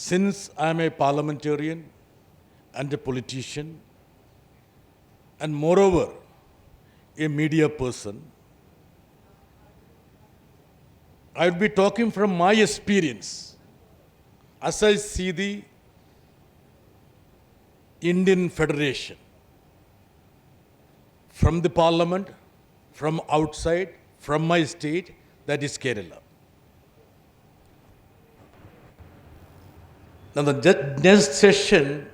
Since I am a parliamentarian and a politician, and moreover, a media person, I would be talking from my experience as I see the Indian Federation from the parliament, from outside, from my state, that is Kerala. Now, the next session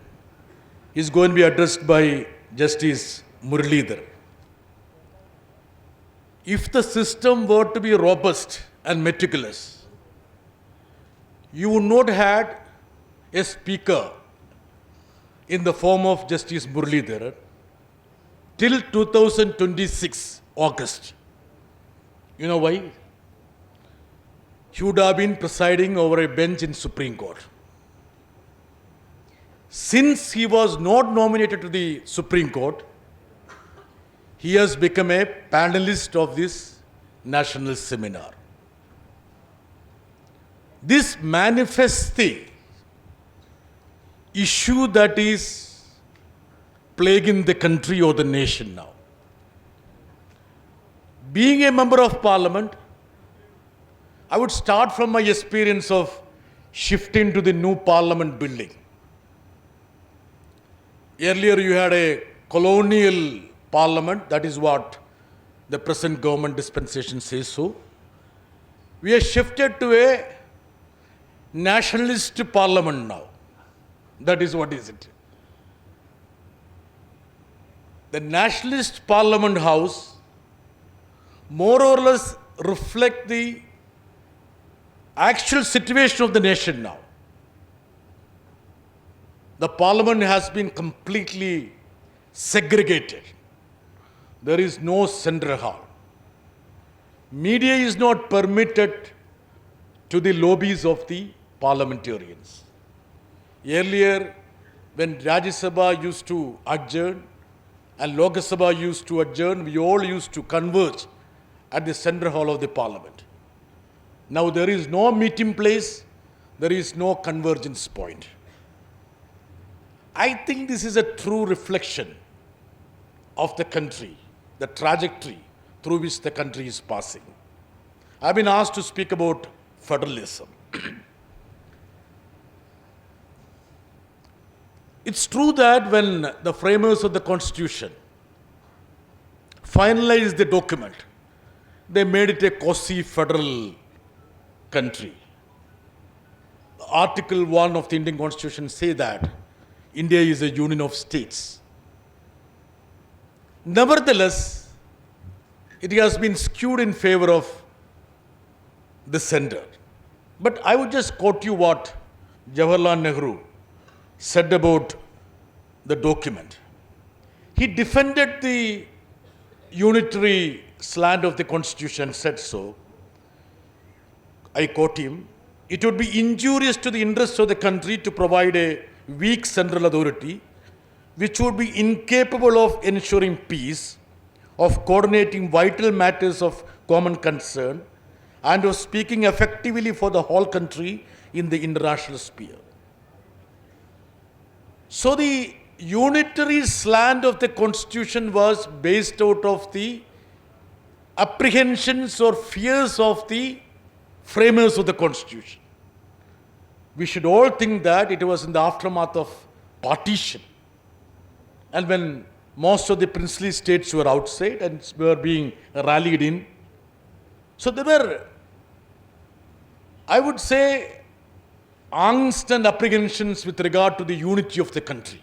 is going to be addressed by Justice Muralidhar. If the system were to be robust and meticulous, you would not have a speaker in the form of Justice Muralidhar till 2026 August. You know why? He would have been presiding over a bench in Supreme Court. Since he was not nominated to the Supreme Court, he has become a panelist of this national seminar. This manifests the issue that is plaguing the country or the nation now. Being a member of parliament, I would start from my experience of shifting to the new parliament building. Earlier you had a colonial parliament, that is what the present government dispensation says so. We have shifted to a nationalist parliament now. That is what is it. The nationalist parliament house more or less reflect the actual situation of the nation now. The parliament has been completely segregated. There is no central hall. Media is not permitted to the lobbies of the parliamentarians. Earlier, when Rajya Sabha used to adjourn and Lok Sabha used to adjourn, we all used to converge at the central hall of the parliament. Now there is no meeting place, there is no convergence point. I think this is a true reflection of the country, the trajectory through which the country is passing. I've been asked to speak about federalism. It's true that when the framers of the Constitution finalized the document, they made it a quasi-federal country. Article 1 of the Indian Constitution says that India is a union of states. Nevertheless, it has been skewed in favor of the center. But I would just quote you what Jawaharlal Nehru said about the document. He defended the unitary slant of the Constitution, said so. I quote him, "It would be injurious to the interests of the country to provide a weak central authority which would be incapable of ensuring peace, of coordinating vital matters of common concern, and of speaking effectively for the whole country in the international sphere." So the unitary slant of the Constitution was based out of the apprehensions or fears of the framers of the Constitution. We should all think that it was in the aftermath of partition, and when most of the princely states were outside and were being rallied in. So there were, I would say, angst and apprehensions with regard to the unity of the country.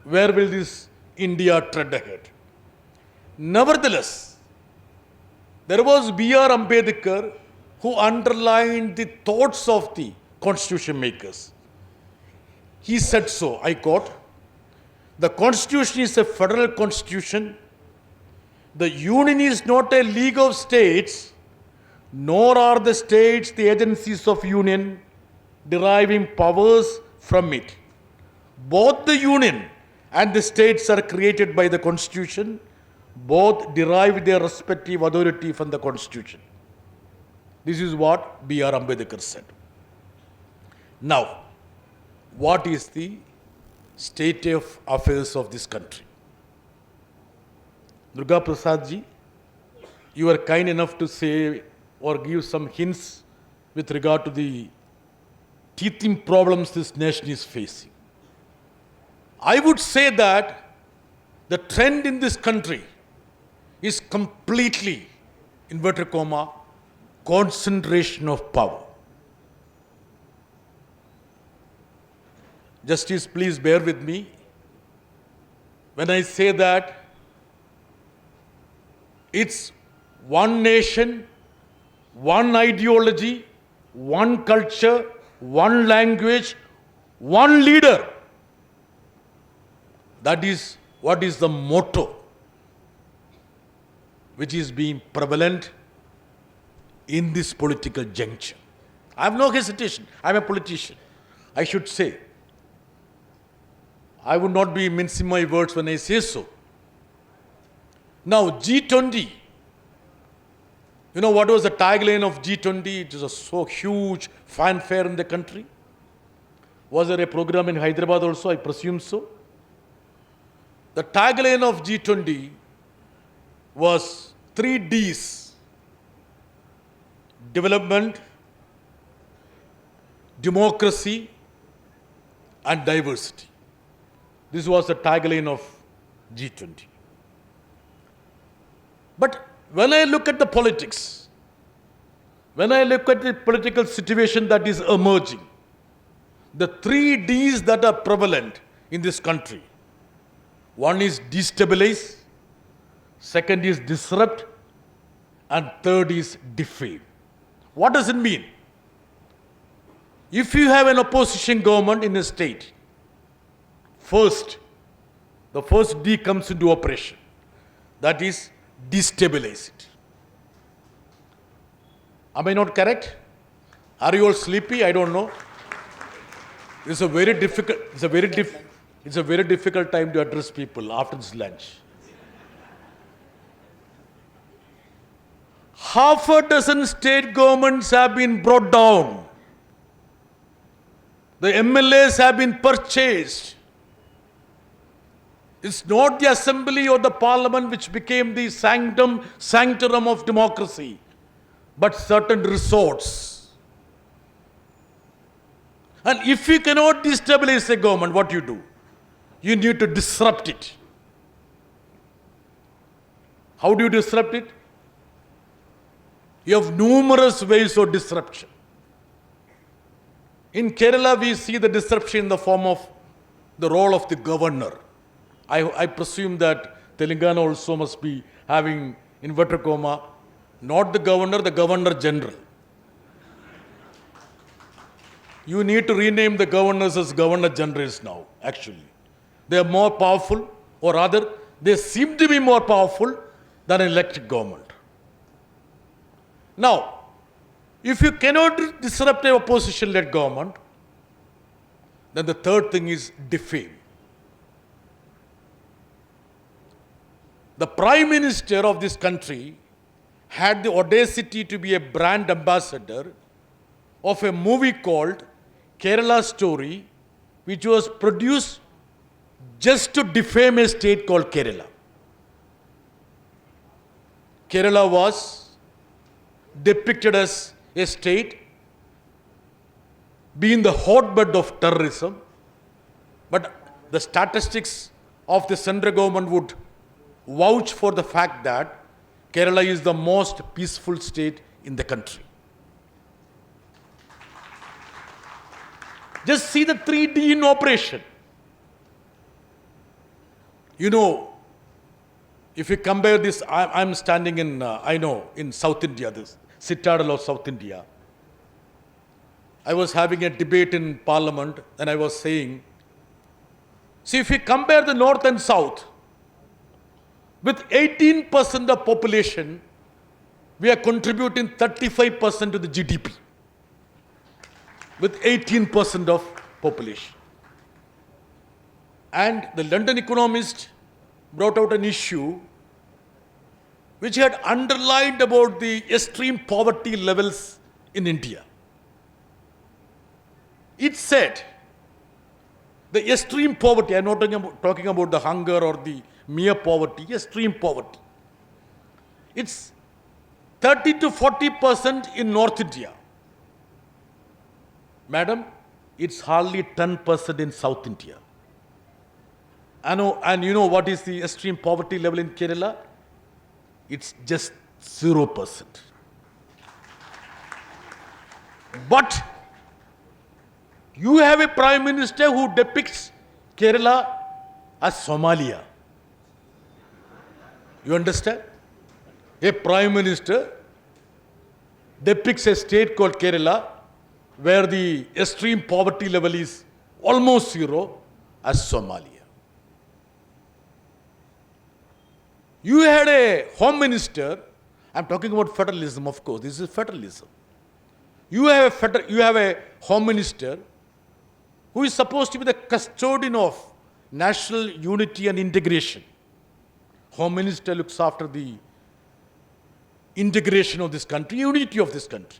Where will this India tread ahead? Nevertheless, there was B.R. Ambedkar who underlined the thoughts of the Constitution makers. He said so, I quote, "The Constitution is a federal constitution. The Union is not a league of states, nor are the states the agencies of Union deriving powers from it. Both the Union and the states are created by the Constitution. Both derive their respective authority from the Constitution." This is what B.R. Ambedkar said. Now, what is the state of affairs of this country. Durga Prasad ji, you are kind enough to say or give some hints with regard to the teething problems this nation is facing. I would say that the trend in this country is completely, inverted comma, concentration of power. Justice, please bear with me when I say that it's one nation, one ideology, one culture, one language, one leader. That is what is the motto which is being prevalent in this political juncture. I have no hesitation. I am a politician. I should say. I would not be mincing my words when I say so. Now, G20. You know what was the tagline of G20? It was a so huge fanfare in the country. Was there a program in Hyderabad also? I presume so. The tagline of G20 was 3 Ds: development, democracy, and diversity. This was the tagline of G20. But when I look at the politics, when I look at the political situation that is emerging, the 3 Ds that are prevalent in this country, one is destabilize, second is disrupt, and third is defame. What does it mean? If you have an opposition government in a state, the first D comes into operation. That is, destabilize it. Am I not correct? Are you all sleepy? I don't know. It's a very difficult time to address people after this lunch. Half a dozen state governments have been brought down. The MLAs have been purchased. It's not the assembly or the parliament which became the sanctum of democracy, but certain resorts. And if you cannot destabilize a government, what you do? You need to disrupt it. How do you disrupt it? You have numerous ways of disruption. In Kerala, we see the disruption in the form of the role of the governor. I presume that Telangana also must be having, inverted comma, not the governor general. You need to rename the governors as governor generals now, actually. They are more powerful, or rather, they seem to be more powerful than an elected government. Now, if you cannot disrupt an opposition-led government, then the third thing is defame. The Prime Minister of this country had the audacity to be a brand ambassador of a movie called Kerala Story, which was produced just to defame a state called Kerala. Kerala was depicted as a state being the hotbed of terrorism, but the statistics of the central government would vouch for the fact that Kerala is the most peaceful state in the country. Just see the 3D in operation. You know, if you compare this, I'm standing in, in South India, this citadel of South India. I was having a debate in Parliament and I was saying, see, if you compare the North and South, with 18% of population, we are contributing 35% to the GDP. With 18% of population. And the London Economist brought out an issue which had underlined about the extreme poverty levels in India. It said The extreme poverty, I'm not talking about the hunger or the mere poverty, extreme poverty. It's 30 to 40% in North India. Madam, it's hardly 10% in South India. And you know what is the extreme poverty level in Kerala? It's just 0%. But you have a prime minister who depicts Kerala as Somalia. You understand? A prime minister depicts a state called Kerala where the extreme poverty level is almost zero as Somalia. You had a home minister, I'm talking about federalism, of course, this is federalism. You have a home minister who is supposed to be the custodian of national unity and integration. Home minister looks after the integration of this country, unity of this country.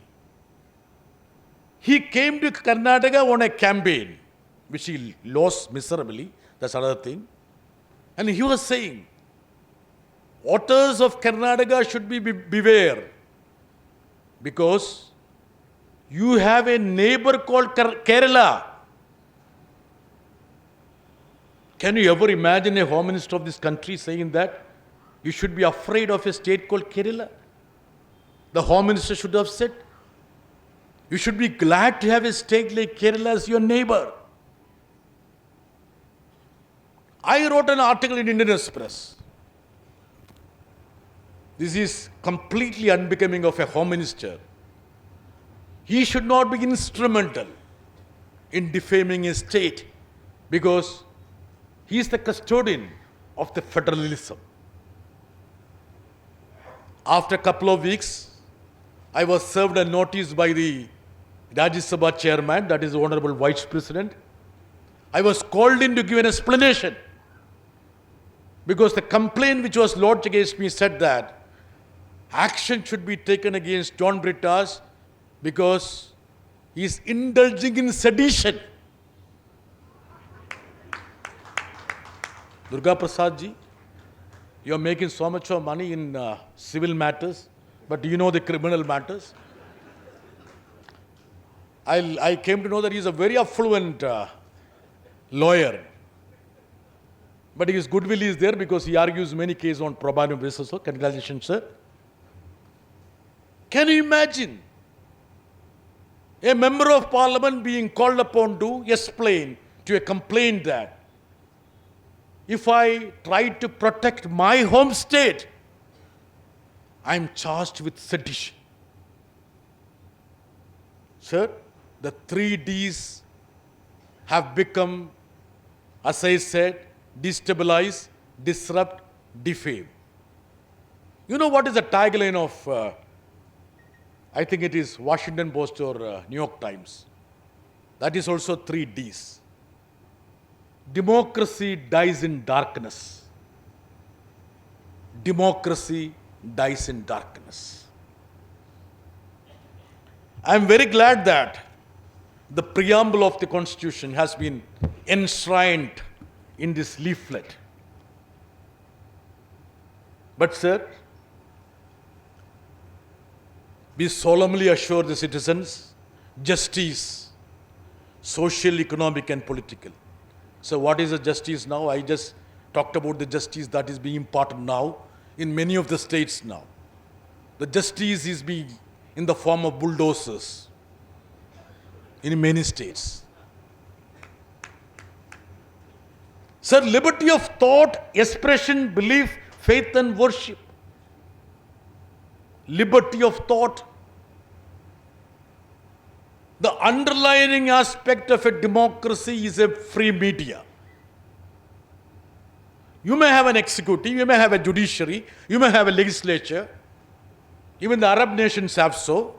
He came to Karnataka on a campaign, which he lost miserably, that's another thing. And he was saying, voters of Karnataka should beware, because you have a neighbor called Kerala. Can you ever imagine a home minister of this country saying that? You should be afraid of a state called Kerala. The home minister should have said, you should be glad to have a state like Kerala as your neighbor. I wrote an article in Indian Express. This is completely unbecoming of a home minister. He should not be instrumental in defaming a state, because he is the custodian of the federalism. After a couple of weeks, I was served a notice by the Rajya Sabha chairman, that is the Honorable Vice President. I was called in to give an explanation, because the complaint which was lodged against me said that action should be taken against John Brittas because he is indulging in sedition. Durga Prasad ji, you are making so much of money in civil matters, but do you know the criminal matters? I came to know that he is a very affluent lawyer. But his goodwill is there because he argues many cases on pro bono basis. So, congratulations, sir. Can you imagine a member of parliament being called upon to explain to a complaint that if I try to protect my home state, I am charged with sedition? Sir, the 3 Ds have become, as I said, destabilize, disrupt, defame. You know what is the tagline of, I think it is Washington Post or New York Times. That is also 3 Ds. Democracy dies in darkness. Democracy dies in darkness. I am very glad that the preamble of the Constitution has been enshrined in this leaflet. But sir, we solemnly assure the citizens justice, social, economic and political. So what is the justice now? I just talked about the justice that is being imparted now in many of the states now. The justice is being in the form of bulldozers in many states. Sir, liberty of thought, expression, belief, faith and worship. Liberty of thought. The underlying aspect of a democracy is a free media. You may have an executive, you may have a judiciary, you may have a legislature. Even the Arab nations have so.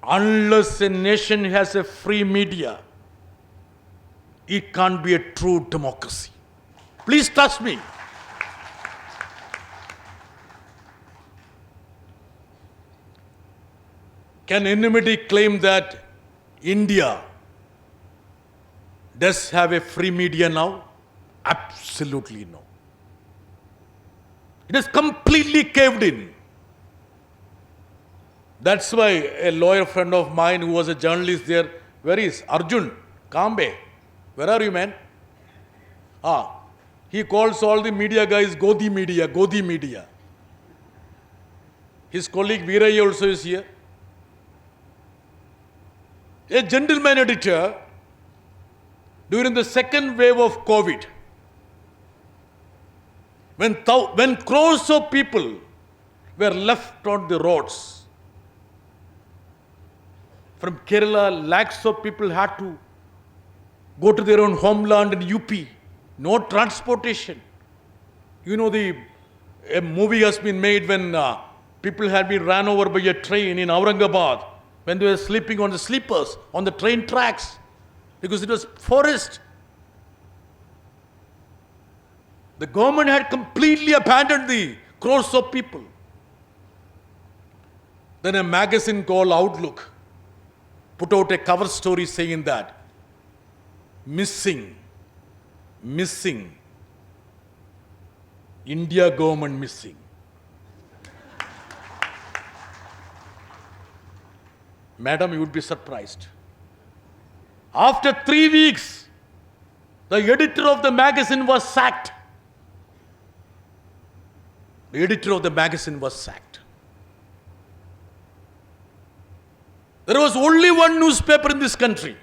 Unless a nation has a free media, it can't be a true democracy. Please trust me. Can anybody claim that India Does have a free media now? Absolutely no. It is completely caved in. That's why a lawyer friend of mine who was a journalist there, where is Arjun Kambe? Where are you, man? He calls all the media guys Godi media, Godi media. His colleague Veeray also is here. A gentleman editor, during the second wave of COVID, when crores of people were left on the roads, from Kerala, lakhs of people had to go to their own homeland in UP. No transportation. You know, a movie has been made when people had been ran over by a train in Aurangabad when they were sleeping on the sleepers, on the train tracks, because it was forest. The government had completely abandoned the crores of people. Then a magazine called Outlook put out a cover story saying that missing, India government missing. Madam, you would be surprised. After 3 weeks, the editor of the magazine was sacked. The editor of the magazine was sacked. There was only one newspaper in this country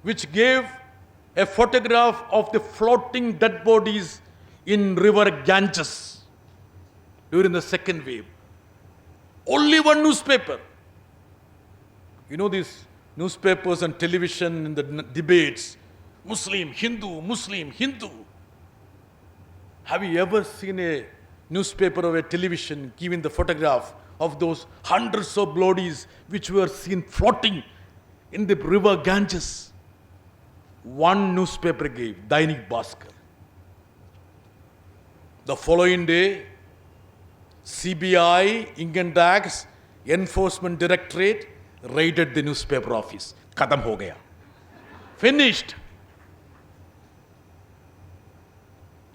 which gave a photograph of the floating dead bodies in river Ganges during the second wave. Only one newspaper. You know these newspapers and television in the debates, Muslim, Hindu, Muslim, Hindu. Have you ever seen a newspaper or a television giving the photograph of those hundreds of bodies which were seen floating in the river Ganges? One newspaper gave, Dainik Bhaskar. The following day, CBI, Income Tax, Enforcement Directorate raided the newspaper office. Khatam ho gaya. Finished.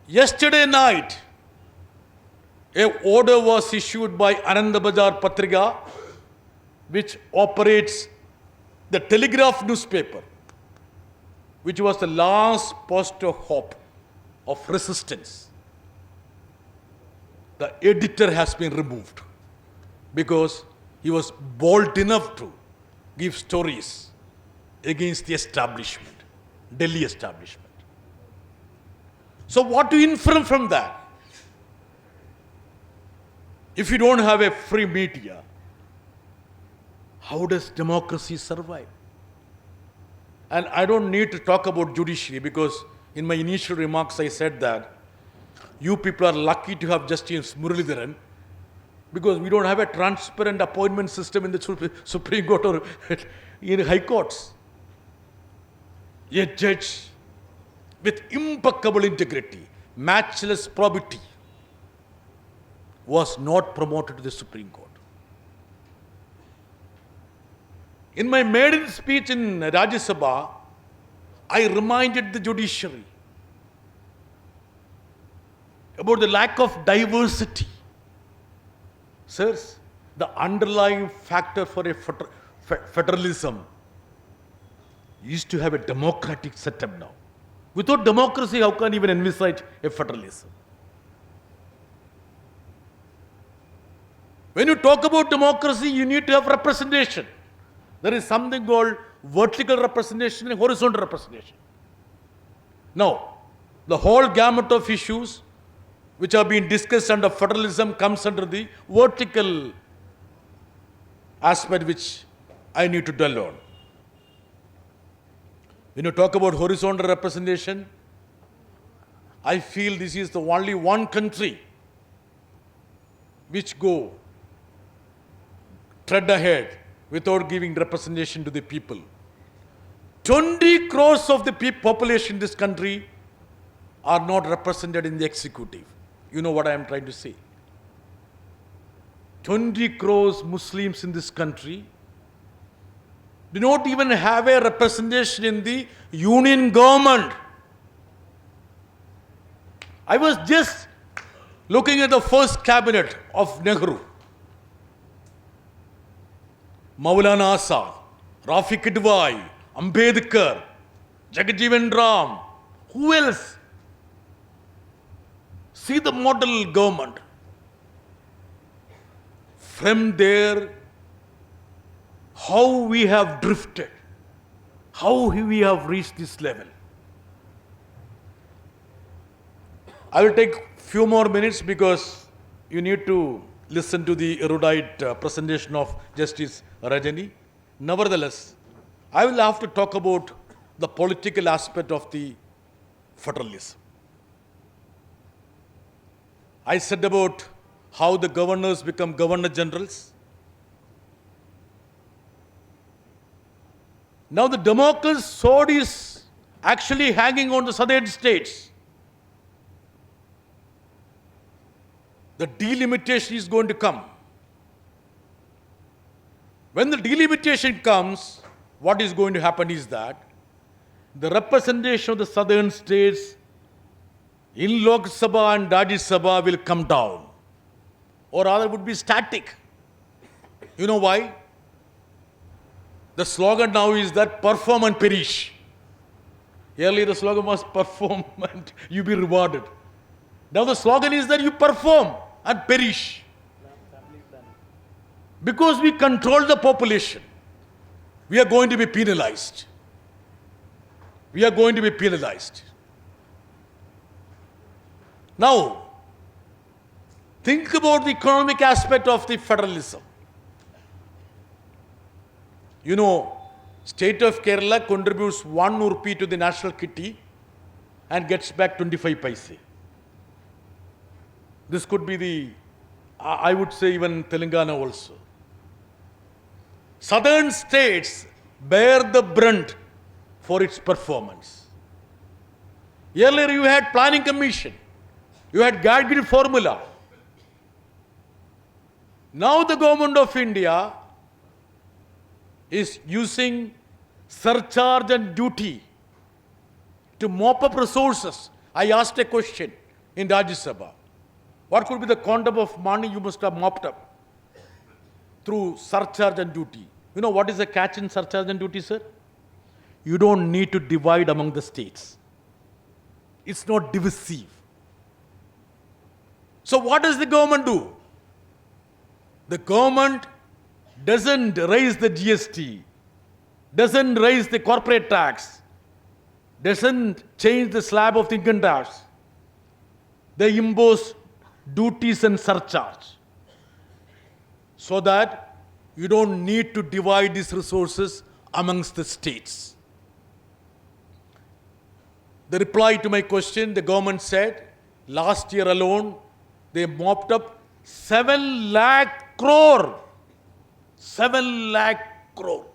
Yesterday night, a order was issued by Anandabazar Patrika, which operates the Telegraph newspaper, which was the last post of hope, of resistance. The editor has been removed because he was bold enough to give stories against the establishment, Delhi establishment. So what do you infer from that? If you don't have a free media, how does democracy survive? And I don't need to talk about judiciary because in my initial remarks I said that you people are lucky to have Justice Muralidharan because we don't have a transparent appointment system in the Supreme Court or in high courts. A judge with impeccable integrity, matchless probity, was not promoted to the Supreme Court. In my maiden speech in Rajya Sabha, I reminded the judiciary about the lack of diversity. Sirs, the underlying factor for a federalism is to have a democratic setup now. Without democracy, how can you even envisage a federalism? When you talk about democracy, you need to have representation. There is something called vertical representation and horizontal representation. Now, the whole gamut of issues which are being discussed under federalism comes under the vertical aspect which I need to dwell on. When you talk about horizontal representation, I feel this is the only one country which tread ahead without giving representation to the people. 20 crores of the population in this country are not represented in the executive. You know what I am trying to say. 20 crores Muslims in this country, do not even have a representation in the union government. I was just looking at the first cabinet of Nehru. Maulana Azad, Rafiq Kidwai, Ambedkar, Jagajeevan Ram. Who else? See the model government. From there, how we have drifted, how we have reached this level. I will take few more minutes because you need to listen to the erudite presentation of Justice Rajani. Nevertheless, I will have to talk about the political aspect of the federalism. I said about how the governors become governor generals. Now the Democrats' sword is actually hanging on the southern states. The delimitation is going to come. When the delimitation comes, what is going to happen is that the representation of the southern states in Lok Sabha and Rajya Sabha will come down, or rather would be static. You know why? The slogan now is that perform and perish. Earlier the slogan was perform and you be rewarded. Now the slogan is that you perform and perish. Because we control the population, we are going to be penalized. We are going to be penalized. Now, think about the economic aspect of the federalism. You know, state of Kerala contributes 1 rupee to the national kitty and gets back 25 paise. This could be the, I would say even Telangana also. Southern states bear the brunt for its performance. Earlier you had planning commission, you had guided formula. Now the government of India is using surcharge and duty to mop up resources. I asked a question in Rajya Sabha. What could be the quantum of money you must have mopped up through surcharge and duty? You know what is the catch in surcharge and duty, sir? You don't need to divide among the states. It's not divisive. So what does the government do? The government doesn't raise the GST, doesn't raise the corporate tax, doesn't change the slab of the income tax. They impose duties and surcharge so that you don't need to divide these resources amongst the states. The reply to my question, the government said, last year alone, they mopped up 7 lakh crore. 7 lakh crore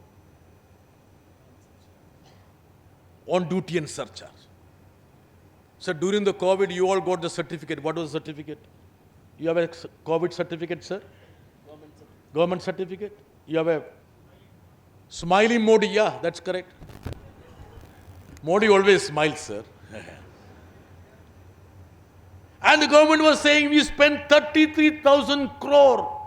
on duty and surcharge. So during the COVID, you all got the certificate. What was the certificate? You have a COVID certificate, sir? Government certificate. You have a smiley Modi. Yeah, that's correct. Modi always smiles, sir. And the government was saying we spent 33,000 crore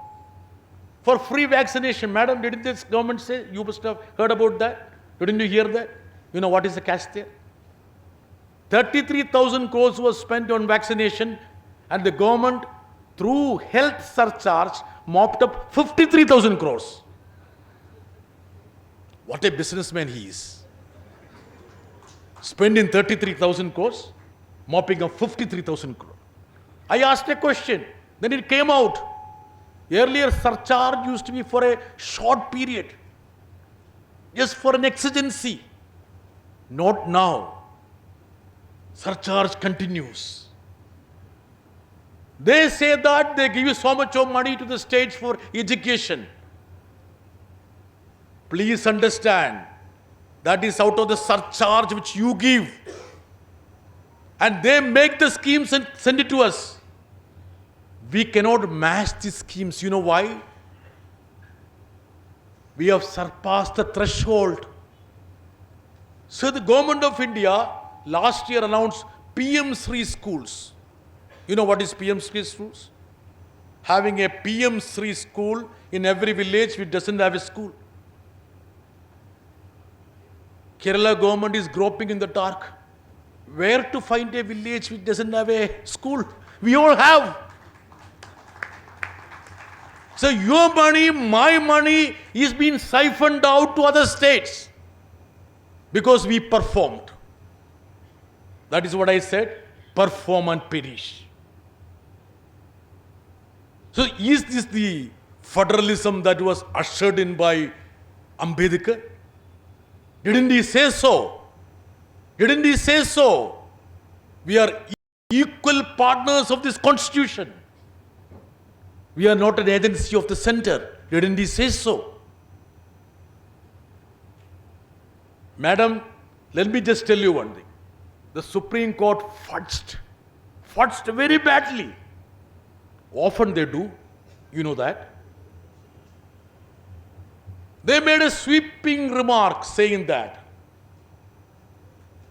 for free vaccination. Madam, didn't this government say? You must have heard about that. Didn't you hear that? You know what is the cash there? 33,000 crores was spent on vaccination, and the government, through health surcharge, mopped up 53,000 crores. What a businessman he is. Spending 33,000 crores, mopping up 53,000 crores. I asked a question, then it came out. Earlier, surcharge used to be for a short period, just for an exigency. Not now. Surcharge continues. They say that they give you so much of money to the states for education. Please understand, that is out of the surcharge which you give. And they make the schemes and send it to us. We cannot match these schemes. You know why? We have surpassed the threshold. So the government of India last year announced PM Sri schools. You know what is PM Sri schools? Having a PM Sri school in every village which doesn't have a school. Kerala government is groping in the dark. Where to find a village which doesn't have a school? We all have. So your money, my money is being siphoned out to other states because we performed. That is what I said, perform and perish. So is this the federalism that was ushered in by Ambedkar? Didn't he say so? Didn't he say so? We are equal partners of this constitution. We are not an agency of the center. Didn't he say so? Madam, let me just tell you one thing. The Supreme Court fudged very badly. Often they do, you know that. They made a sweeping remark saying that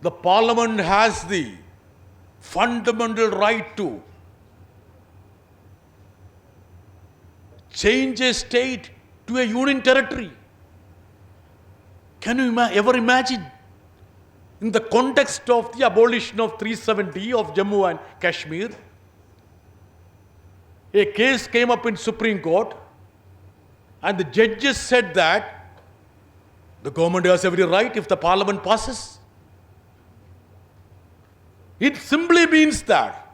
the parliament has the fundamental right to change a state to a union territory. Can you ever imagine? In the context of the abolition of 370 of Jammu and Kashmir, a case came up in Supreme Court and the judges said that the government has every right if the parliament passes. It simply means that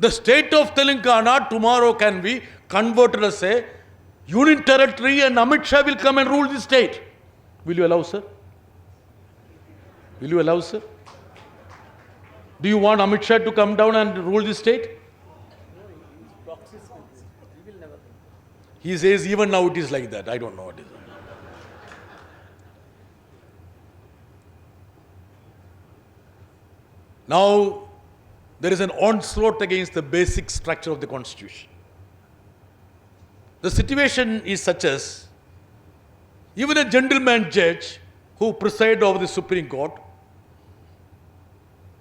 the state of Telangana tomorrow can be converted as a union territory and Amit Shah will come and rule the state. Will you allow, sir? Will you allow, sir? Do you want Amit Shah to come down and rule the state? He says even now it is like that. I don't know what it is. Now, there is an onslaught against the basic structure of the constitution. The situation is such as even a gentleman judge who presides over the Supreme Court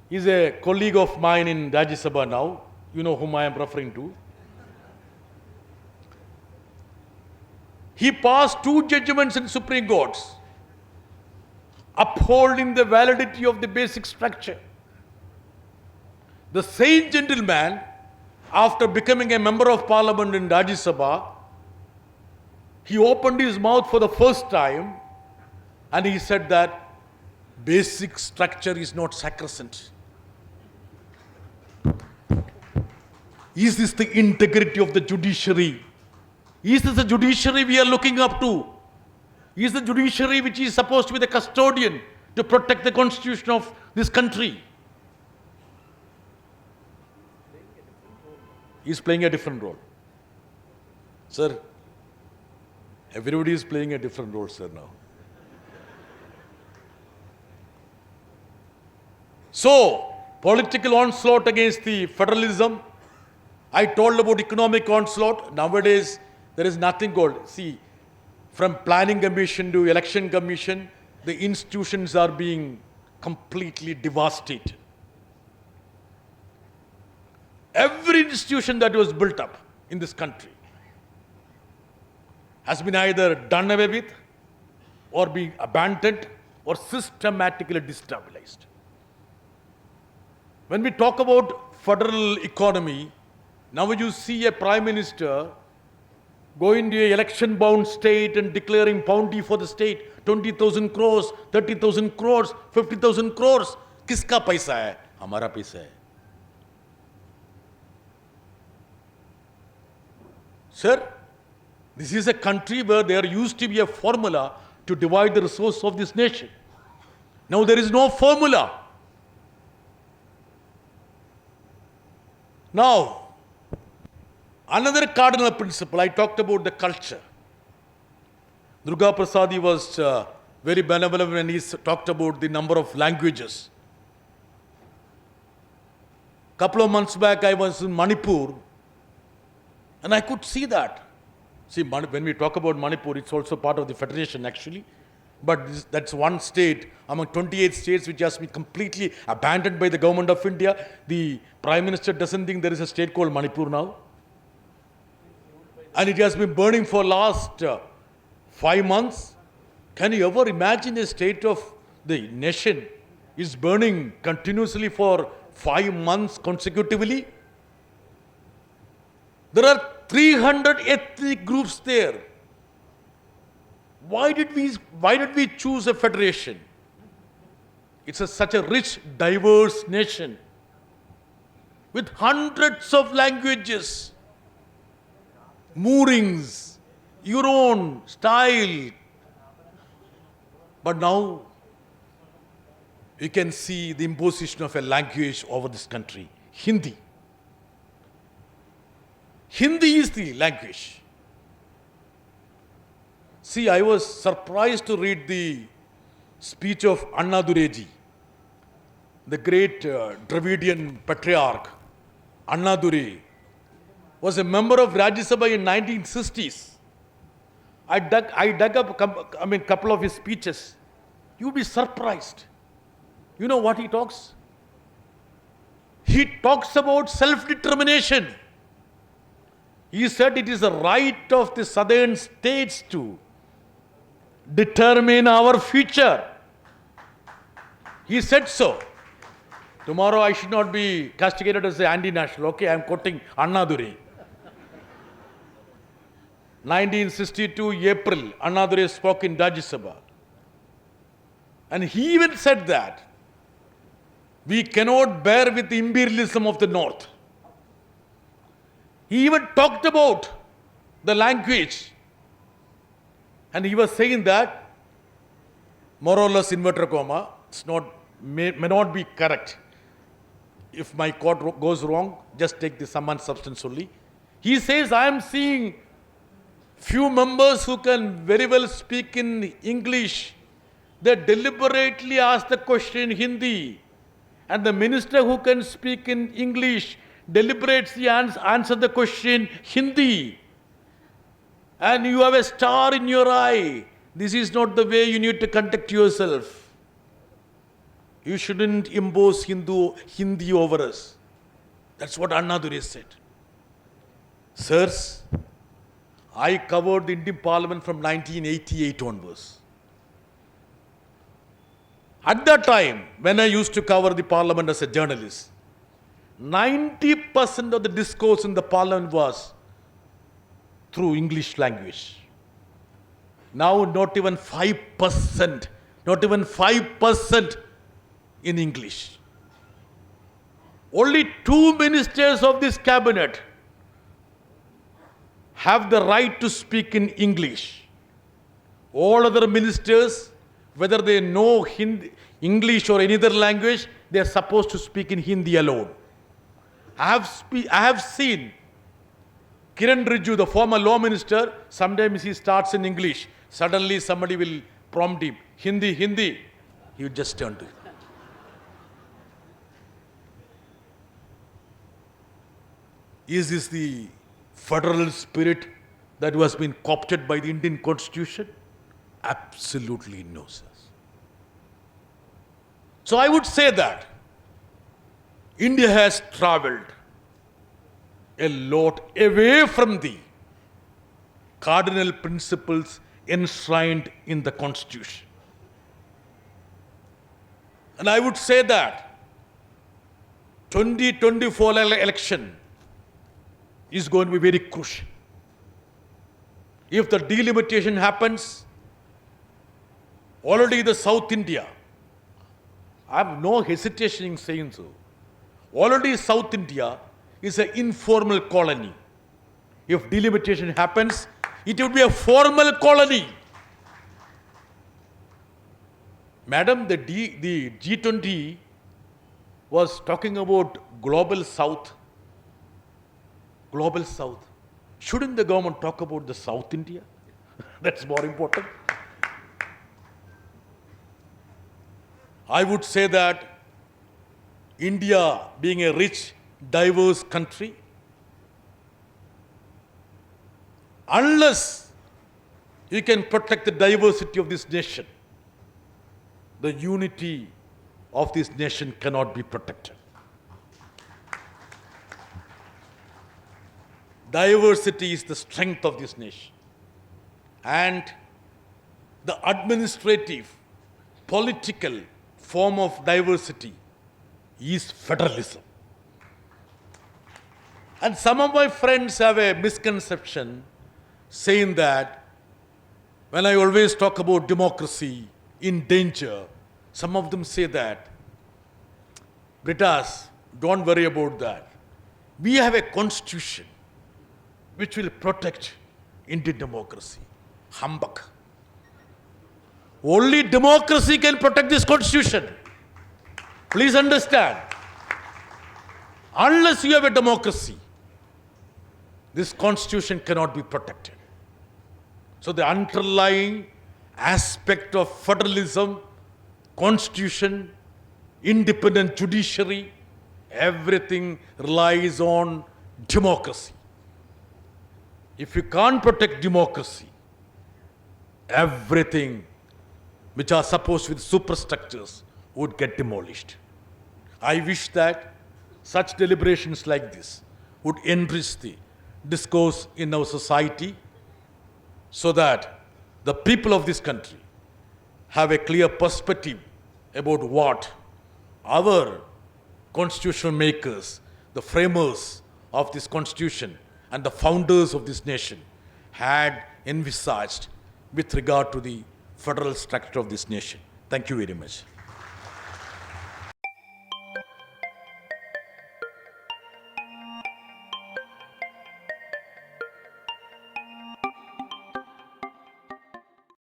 is a colleague of mine in Rajya Sabha now. You know whom I am referring to. He passed 2 judgments in Supreme Courts upholding the validity of the basic structure. The same gentleman, after becoming a member of parliament in Rajya Sabha, he opened his mouth for the first time and he said that basic structure is not sacrosanct. Is this the integrity of the judiciary? Is this the judiciary we are looking up to? Is the judiciary which is supposed to be the custodian to protect the constitution of this country? He is playing a different role. Sir, everybody is playing a different role, sir, now. So, political onslaught against the federalism. I told about economic onslaught. Nowadays, there is nothing called. See, from planning commission to election commission, the institutions are being completely devastated. Every institution that was built up in this country has been either done away with or being abandoned or systematically destabilized. When we talk about federal economy, now you see a prime minister going to an election-bound state and declaring bounty for the state, 20,000 crores, 30,000 crores, 50,000 crores. Kiska paisa hai? Hamara paisa hai. Sir, this is a country where there used to be a formula to divide the resource of this nation. Now there is no formula. Now, another cardinal principle, I talked about the culture. Durga Prasadi was very benevolent when he talked about the number of languages. Couple of months back, I was in Manipur, and I could see that. See, when we talk about Manipur, it's also part of the federation actually. But that's one state among 28 states which has been completely abandoned by the government of India. The Prime Minister doesn't think there is a state called Manipur now. And it has been burning for last 5 months. Can you ever imagine a state of the nation is burning continuously for 5 months consecutively? There are 300 ethnic groups there. Why did we choose a federation? It's such a rich, diverse nation with hundreds of languages, moorings, your own style. But now you can see the imposition of a language over this country, Hindi. Hindi is the language. See, I was surprised to read the speech of Annadurai, the great Dravidian patriarch. Annadurai was a member of Rajya Sabha in 1960s. I dug up a couple of his speeches. You'd be surprised. You know what he talks? He talks about self-determination. He said it is the right of the southern states to determine our future. He said so. Tomorrow I should not be castigated as an anti-national. Okay, I am quoting Annadurai. 1962 April, Annadurai spoke in Rajya Sabha. And he even said that we cannot bear with the imperialism of the North. He even talked about the language. And he was saying that, more or less inverted comma, may not be correct. If my quote goes wrong, just take the sum and substance only. He says, I am seeing few members who can very well speak in English. They deliberately ask the question in Hindi. And the minister who can speak in English deliberately answer the question Hindi. And you have a star in your eye. This is not the way you need to conduct yourself. You shouldn't impose Hindi over us. That's what Annadurai said. Sirs, I covered the Indian Parliament from 1988 onwards. At that time, when I used to cover the Parliament as a journalist, 90% of the discourse in the Parliament was through English language. Now not even 5% in English. Only 2 ministers of this cabinet have the right to speak in English. All other ministers, whether they know English or any other language, they are supposed to speak in Hindi alone. I have seen Kiran Rijiju, the former law minister, sometimes he starts in English. Suddenly somebody will prompt him, Hindi. He would just turn to it. Is this the federal spirit that has been co-opted by the Indian Constitution? Absolutely no, sir. So I would say that India has traveled a lot away from the cardinal principles enshrined in the Constitution. And I would say that 2024 election is going to be very crucial. If the delimitation happens, already the South India, I have no hesitation in saying so, already South India is an informal colony. If delimitation happens, it would be a formal colony. Madam, the G20 was talking about global South. Global South. Shouldn't the government talk about the South India? That's more important. I would say that India, being a rich, diverse country, Unless you can protect the diversity of this nation, the unity of this nation cannot be protected. Diversity is the strength of this nation. And the administrative, political form of diversity is federalism. And some of my friends have a misconception saying that when I always talk about democracy in danger, some of them say that, Brittas, don't worry about that. We have a constitution which will protect Indian democracy. Humbug. Only democracy can protect this constitution. Please understand. Unless you have a democracy, this constitution cannot be protected. So the underlying aspect of federalism, constitution, independent judiciary, everything relies on democracy. If you can't protect democracy, everything which are supposed with superstructures would get demolished. I wish that such deliberations like this would enrich the discourse in our society so that the people of this country have a clear perspective about what our constitutional makers, the framers of this constitution and the founders of this nation had envisaged with regard to the federal structure of this nation. Thank you very much.